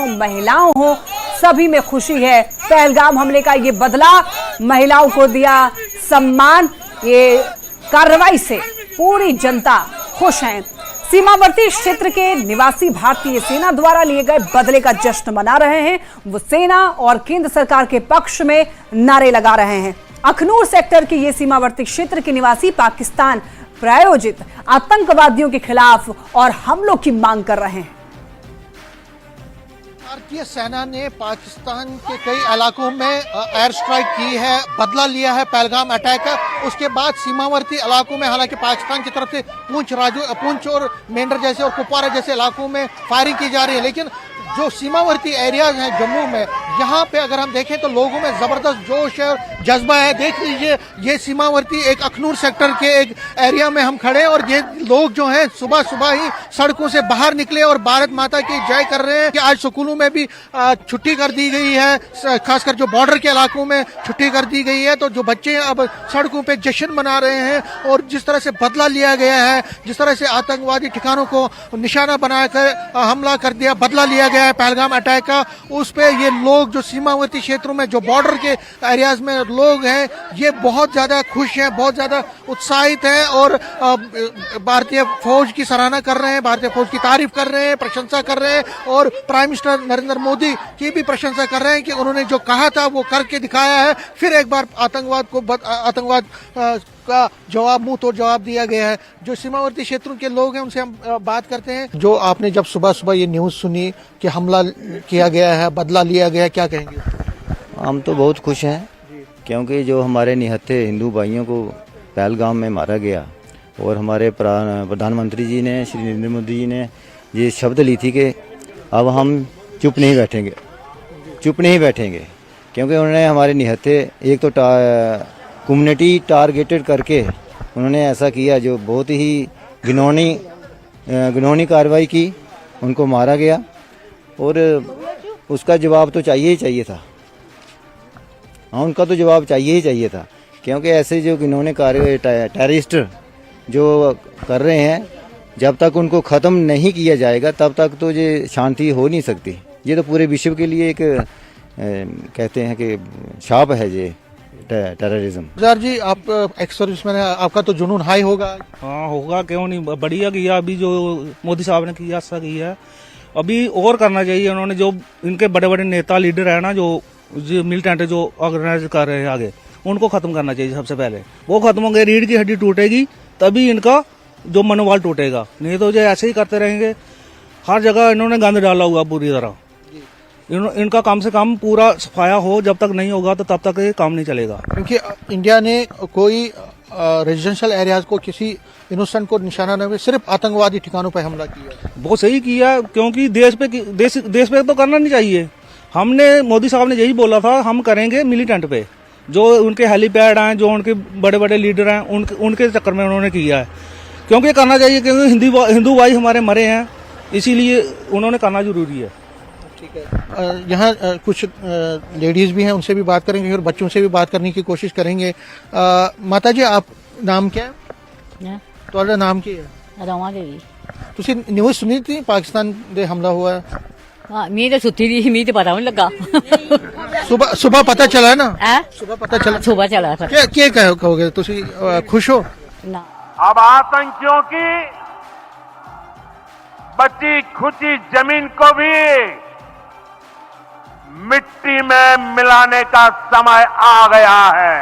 हो, महिलाओं हो, सभी में खुशी है। पहलगाम हमले का ये बदला, महिलाओं को दिया सम्मान। ये कार्रवाई से पूरी जनता खुश है। सीमावर्ती क्षेत्र के निवासी भारतीय सेना द्वारा लिए गए बदले का जश्न मना रहे हैं। वो सेना और केंद्र सरकार के पक्ष में नारे लगा रहे हैं। अखनूर सेक्टर के ये सीमावर्ती क्षेत्र के निवासी पाकिस्तान प्रायोजित आतंकवादियों के खिलाफ और हमलों की मांग कर रहे हैं। भारतीय सेना ने पाकिस्तान के कई इलाकों में एयर स्ट्राइक की है, बदला लिया है पहलगाम अटैक का। उसके बाद सीमावर्ती इलाकों में हालांकि पाकिस्तान की तरफ से पुंछ और मेंढर जैसे और कुपवारा जैसे इलाकों में फायरिंग की जा रही है, लेकिन जो सीमावर्ती एरियाज हैं जम्मू में, यहाँ पे अगर हम देखें तो लोगों में जबरदस्त जोश है और जज्बा है। देख लीजिए, ये सीमावर्ती एक अखनूर सेक्टर के एक एरिया में हम खड़े हैं और ये लोग जो हैं सुबह सुबह ही सड़कों से बाहर निकले और भारत माता की जय कर रहे हैं कि आज स्कूलों में भी छुट्टी कर दी गई है, खासकर जो बॉर्डर के इलाकों में छुट्टी कर दी गई है। तो जो बच्चे अब सड़कों पे जश्न मना रहे हैं और जिस तरह से बदला लिया गया है, जिस तरह से आतंकवादी ठिकानों को निशाना बनाकर हमला कर दिया, बदला लिया गया है पहलगाम अटैक का, उस पे ये लोग जो सीमावर्ती क्षेत्रों में जो बॉर्डर के एरियाज में लोग हैं, ये बहुत ज्यादा खुश हैं, बहुत ज्यादा उत्साहित हैं और भारतीय फौज की सराहना कर रहे हैं, भारतीय फौज की तारीफ कर रहे हैं, प्रशंसा कर रहे हैं और प्राइम मिनिस्टर नरेंद्र मोदी की भी प्रशंसा कर रहे हैं कि उन्होंने जो कहा था वो करके दिखाया है। फिर एक बार आतंकवाद का जवाब मुंह तोड़ जवाब दिया गया है। जो सीमावर्ती क्षेत्रों के लोग हैं उनसे हम बात करते हैं। जो आपने जब सुबह सुबह ये न्यूज़ सुनी कि हमला किया गया है, बदला लिया गया है, क्या कहेंगे? हम तो बहुत खुश हैं, क्योंकि जो हमारे निहत्थे हिंदू भाइयों को पहलगाम में मारा गया और हमारे प्रधानमंत्री जी ने, श्री नरेंद्र मोदी जी ने ये शब्द ली थी कि अब हम चुप नहीं बैठेंगे, क्योंकि उन्होंने हमारे निहत्थे एक तो कम्युनिटी टारगेटेड करके उन्होंने ऐसा किया जो बहुत ही घिनौनी कार्रवाई की, उनको मारा गया और उसका जवाब तो चाहिए था। हाँ, उनका तो जवाब चाहिए था, क्योंकि ऐसे जो घिनौने कार्य टेररिस्ट जो कर रहे हैं, जब तक उनको ख़त्म नहीं किया जाएगा तब तक तो ये शांति हो नहीं सकती। ये तो पूरे विश्व के लिए एक कहते हैं कि शाप है ये टेररिज्म। सर जी, आप एक्स सर्विसमैन हैं, आपका तो जुनून हाई होगा। हाँ होगा, क्यों नहीं। बढ़िया किया अभी जो मोदी साहब ने किया, अच्छा किया। अभी और करना चाहिए। उन्होंने जो इनके बड़े बड़े नेता लीडर है ना, जो मिलिटेंट जो ऑर्गेनाइज कर रहे हैं आगे, उनको खत्म करना चाहिए सबसे पहले। वो खत्म होंगे, रीढ़ की हड्डी टूटेगी तभी इनका जो मनोबल टूटेगा, नहीं तो जो ऐसे ही करते रहेंगे। हर जगह इन्होंने गंद डाला हुआ पूरी तरह। इनका कम से कम पूरा सफाया हो, जब तक नहीं होगा तो तब तक ये काम नहीं चलेगा। क्योंकि इंडिया ने कोई रेजिडेंशियल एरियाज को, किसी इनोसेंट को निशाना न, सिर्फ आतंकवादी ठिकानों पर हमला किया। बहुत सही किया, क्योंकि देश पे तो करना नहीं चाहिए। हमने मोदी साहब ने यही बोला था, हम करेंगे मिलिटेंट पे, जो उनके हेलीपैड हैं, जो उनके बड़े बड़े लीडर हैं, उनके चक्कर में उन्होंने किया है। क्योंकि करना चाहिए, क्योंकि हिंदू भाई हमारे मरे हैं, इसीलिए उन्होंने करना जरूरी है। ठीक है, यहाँ कुछ लेडीज भी हैं, उनसे भी बात करेंगे और बच्चों से भी बात करने की कोशिश करेंगे। माता जी, आप नाम क्या है? ਤੁਹਾਡਾ नाम ਕੀ ਹੈ? ਰਵਾਂ ਦੇਵੀ। ਤੁਸੀਂ ਨਿਊਜ਼ ਸੁਣੀ ਸੀ ਪਾਕਿस्तान ਦੇ हमला हुआ है? हाँ, मी तो सुती थी, मी तो पता नहीं लगा। सुबह पता चला है ना? सुबह चला था। क्या कहोगे? ਤੁਸੀਂ खुश हो? ना। अब आतंकियों की बची खुची जमीन को भी मिट्टी में मिलाने का समय आ गया है।